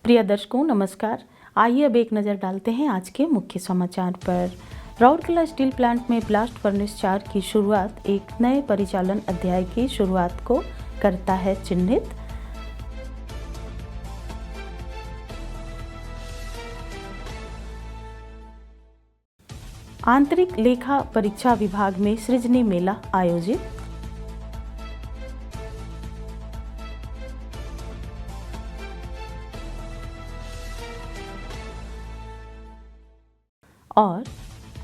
प्रिय दर्शकों नमस्कार। आइए अब एक नज़र डालते हैं आज के मुख्य समाचार पर। राउरकेला स्टील प्लांट में ब्लास्ट फर्नेस 4 की शुरुआत एक नए परिचालन अध्याय की शुरुआत को करता है चिन्हित। आंतरिक लेखा परीक्षा विभाग में सृजनी मेला आयोजित। और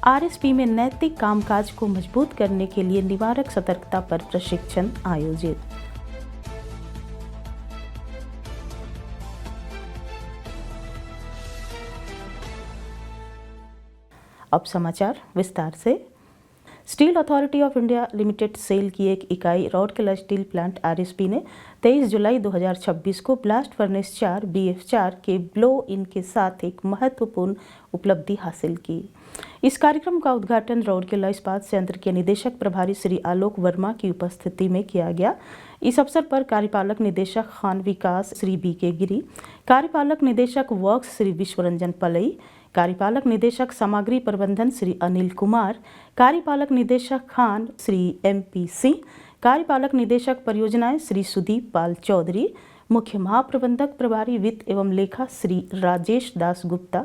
आरएसपी में नैतिक कामकाज को मजबूत करने के लिए निवारक सतर्कता पर प्रशिक्षण आयोजित। अब समाचार विस्तार से। Steel Authority of India Limited SAIL की एक इकाई राउरकेला स्टील प्लांट आरएसपी ने 23 जुलाई 2026 को ब्लास्ट फर्नेस 4 BF4 के ब्लो इन के साथ एक महत्वपूर्ण उपलब्धि हासिल की। इस कार्यक्रम का उद्घाटन राउरकेला इस्पात संयंत्र के निदेशक प्रभारी श्री आलोक वर्मा की उपस्थिति में किया गया। इस अवसर पर कार्यपालक निदेशक खान विकास श्री BK गिरी, कार्यपालक निदेशक वर्क्स श्री विश्वरंजन पलई, कार्यपालक निदेशक सामग्री प्रबंधन श्री अनिल कुमार, कार्यपालक निदेशक खान श्री MP सिंह, कार्यपालक निदेशक परियोजनाएं श्री सुदीप पाल चौधरी, मुख्य महाप्रबंधक प्रभारी वित्त एवं लेखा श्री राजेश दास गुप्ता,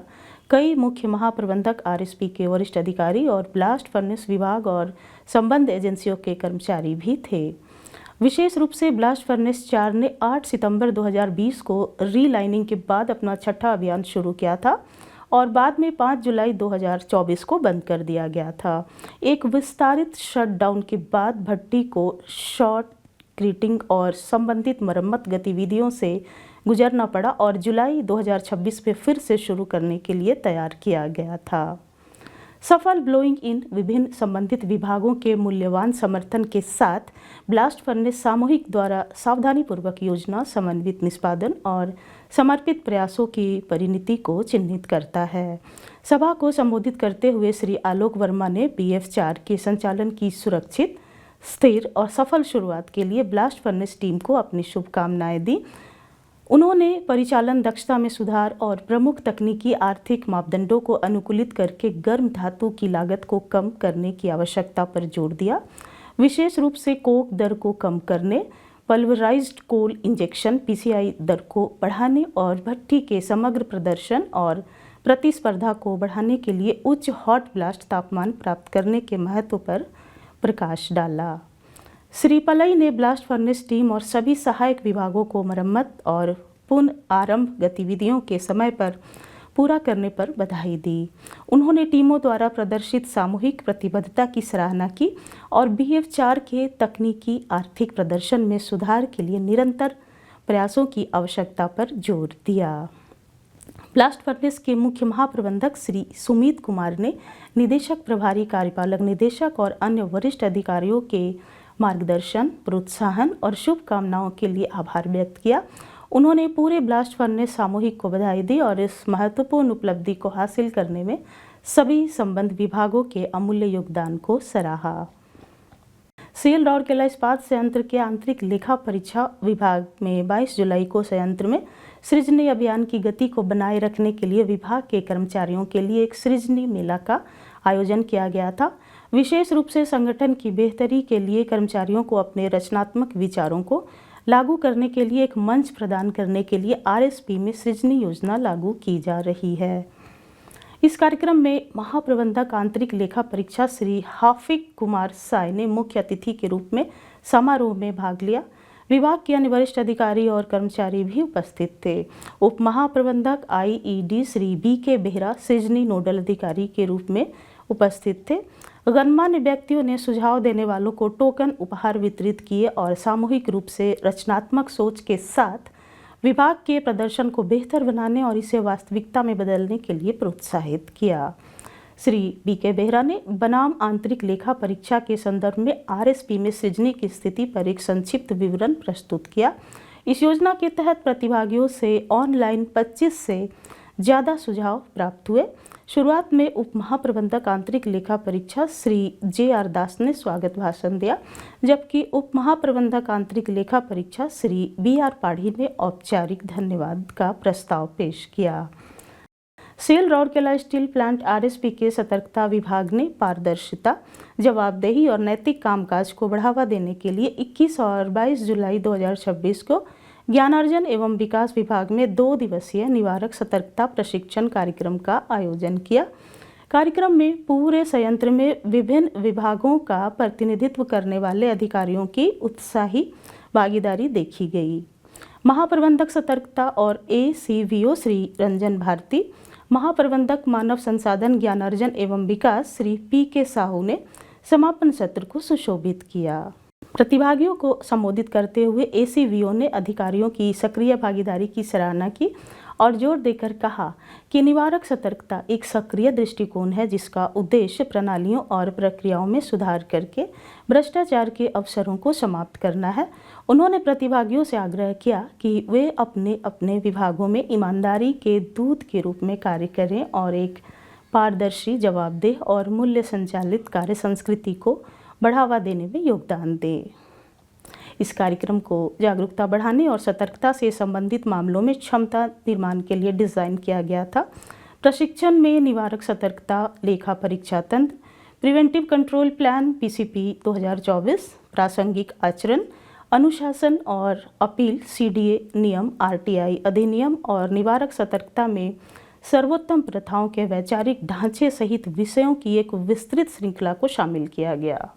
कई मुख्य महाप्रबंधक RSP के वरिष्ठ अधिकारी और ब्लास्ट फर्नेस विभाग और संबद्ध एजेंसियों के कर्मचारी भी थे। विशेष रूप से ब्लास्ट फर्नेस 4 ने 8 सितंबर 2020 को रीलाइनिंग के बाद अपना छठा अभियान शुरू किया था और बाद में 5 जुलाई 2024 को बंद कर दिया गया था। एक विस्तारित शटडाउन के बाद भट्टी को शॉर्ट क्रीटिंग और संबंधित मरम्मत गतिविधियों से गुजरना पड़ा और जुलाई 2026 में फिर से शुरू करने के लिए तैयार किया गया था। सफल ब्लोइंग इन विभिन्न संबंधित विभागों के मूल्यवान समर्थन के साथ ब्लास्ट फर्नेस सामूहिक द्वारा सावधानीपूर्वक योजना, समन्वित निष्पादन और समर्पित प्रयासों की परिणति को चिन्हित करता है। सभा को संबोधित करते हुए श्री आलोक वर्मा ने BF4 के संचालन की सुरक्षित, स्थिर और सफल शुरुआत के लिए ब्लास्ट फर्नेस टीम को अपनी शुभकामनाएं दी। उन्होंने परिचालन दक्षता में सुधार और प्रमुख तकनीकी आर्थिक मापदंडों को अनुकूलित करके गर्म धातु की लागत को कम करने की आवश्यकता पर जोर दिया। विशेष रूप से कोक दर को कम करने, पल्वराइज्ड कोल इंजेक्शन PCI दर को बढ़ाने और भट्टी के समग्र प्रदर्शन और प्रतिस्पर्धा को बढ़ाने के लिए उच्च हॉट ब्लास्ट तापमान प्राप्त करने के महत्व पर प्रकाश डाला। श्री पलई ने ब्लास्ट फर्नेस टीम और सभी सहायक विभागों को मरम्मत और पुनः आरंभ गतिविधियों के समय पर पूरा करने पर बधाई दी। उन्होंने टीमों द्वारा प्रदर्शित सामूहिक प्रतिबद्धता की सराहना की और BF4 के तकनीकी आर्थिक प्रदर्शन में सुधार के लिए निरंतर प्रयासों की आवश्यकता पर जोर दिया। ब्लास्ट फर्नेस के मुख्य महाप्रबंधक श्री सुमित कुमार ने निदेशक प्रभारी, कार्यपालक निदेशक और अन्य वरिष्ठ अधिकारियों के मार्गदर्शन, प्रोत्साहन और शुभकामनाओं के लिए आभार व्यक्त किया। उन्होंने पूरे ब्लास्ट फर्नेस सामूहिक को बधाई दी और इस महत्वपूर्ण उपलब्धि को हासिल करने में सभी संबद्ध विभागों के अमूल्य योगदान को सराहा। सेल राउरकेला इस्पात संयंत्र के आंतरिक लेखा परीक्षा विभाग में 22 जुलाई को संयंत्र में सृजनी अभियान की गति को बनाए रखने के लिए विभाग के कर्मचारियों के लिए एक सृजनी मेला का आयोजन किया गया था। विशेष रूप से संगठन की बेहतरी के लिए कर्मचारियों को अपने रचनात्मक विचारों को लागू करने के लिए एक मंच प्रदान करने के लिए RSP में सृजनी योजना लागू की जा रही है। इस कार्यक्रम में महाप्रबंधक आंतरिक लेखा परीक्षा श्री हाफिक कुमार साय ने मुख्य अतिथि के रूप में समारोह में भाग लिया। विभाग के अन्य वरिष्ठ अधिकारी और कर्मचारी भी उपस्थित थे। उप महाप्रबंधक IED Shri BK Behera सृजनी nodal अधिकारी के रूप में उपस्थित थे। गणमान्य व्यक्तियों ने सुझाव देने वालों को टोकन उपहार वितरित किए और सामूहिक रूप से रचनात्मक सोच के साथ विभाग के प्रदर्शन को बेहतर बनाने और इसे वास्तविकता में बदलने के लिए प्रोत्साहित किया। श्री BK बेहरा ने बनाम आंतरिक लेखा परीक्षा के संदर्भ में RSP में सृजनी की स्थिति पर एक संक्षिप्त विवरण प्रस्तुत किया। इस योजना के तहत प्रतिभागियों से ऑनलाइन 25 से ज़्यादा सुझाव प्राप्त हुए। शुरुआत में उप महाप्रबंधक आंतरिक लेखा परीक्षा श्री JR दास ने स्वागत भाषण दिया, जबकि उप महाप्रबंधक आंतरिक लेखा परीक्षा श्री BR पाढ़ी ने औपचारिक धन्यवाद का प्रस्ताव पेश किया। SAIL Rourkela steel plant RSP के सतर्कता विभाग ने पारदर्शिता, जवाबदेही और नैतिक कामकाज को बढ़ावा देने के लिए 21 और 22 जुलाई 2026 को ज्ञानार्जन एवं विकास विभाग में 2 दिवसीय निवारक सतर्कता प्रशिक्षण कार्यक्रम का आयोजन किया। कार्यक्रम में पूरे संयंत्र में विभिन्न विभागों का प्रतिनिधित्व करने वाले अधिकारियों की उत्साही भागीदारी देखी गई। महाप्रबंधक सतर्कता और ACVO श्री रंजन भारती, महाप्रबंधक मानव संसाधन ज्ञानार्जन एवं विकास श्री PK साहू ने समापन सत्र को सुशोभित किया। प्रतिभागियों को संबोधित करते हुए ACVO ने अधिकारियों की सक्रिय भागीदारी की सराहना की और जोर देकर कहा कि निवारक सतर्कता एक सक्रिय दृष्टिकोण है जिसका उद्देश्य प्रणालियों और प्रक्रियाओं में सुधार करके भ्रष्टाचार के अवसरों को समाप्त करना है। उन्होंने प्रतिभागियों से आग्रह किया कि वे अपने अपने विभागों में ईमानदारी के दूत के रूप में कार्य करें और एक पारदर्शी, जवाबदेह और मूल्य संचालित कार्य संस्कृति को बढ़ावा देने में योगदान दें। इस कार्यक्रम को जागरूकता बढ़ाने और सतर्कता से संबंधित मामलों में क्षमता निर्माण के लिए डिज़ाइन किया गया था। प्रशिक्षण में निवारक सतर्कता लेखा परीक्षा तंत्र, प्रिवेंटिव कंट्रोल प्लान PCP 2024, प्रासंगिक आचरण, अनुशासन और अपील CDA नियम, RTI अधिनियम और निवारक सतर्कता में सर्वोत्तम प्रथाओं के वैचारिक ढांचे सहित विषयों की एक विस्तृत श्रृंखला को शामिल किया गया।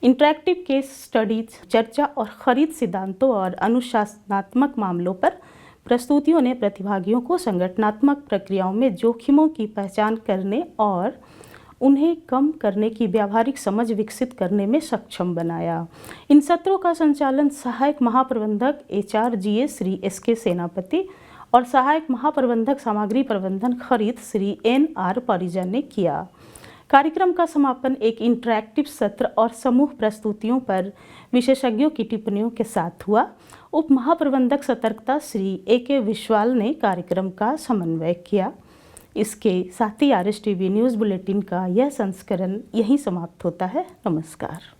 इंटरैक्टिव केस स्टडीज, चर्चा और खरीद सिद्धांतों और अनुशासनात्मक मामलों पर प्रस्तुतियों ने प्रतिभागियों को संगठनात्मक प्रक्रियाओं में जोखिमों की पहचान करने और उन्हें कम करने की व्यावहारिक समझ विकसित करने में सक्षम बनाया। इन सत्रों का संचालन सहायक महाप्रबंधक HRGA श्री SK सेनापति और सहायक महाप्रबंधक सामग्री प्रबंधन खरीद श्री NR परिजन ने किया। कार्यक्रम का समापन एक इंटरैक्टिव सत्र और समूह प्रस्तुतियों पर विशेषज्ञों की टिप्पणियों के साथ हुआ। उप महाप्रबंधक सतर्कता श्री AK विश्वाल ने कार्यक्रम का समन्वय किया। इसके साथ ही RSTV न्यूज़ बुलेटिन का यह संस्करण यहीं समाप्त होता है। नमस्कार।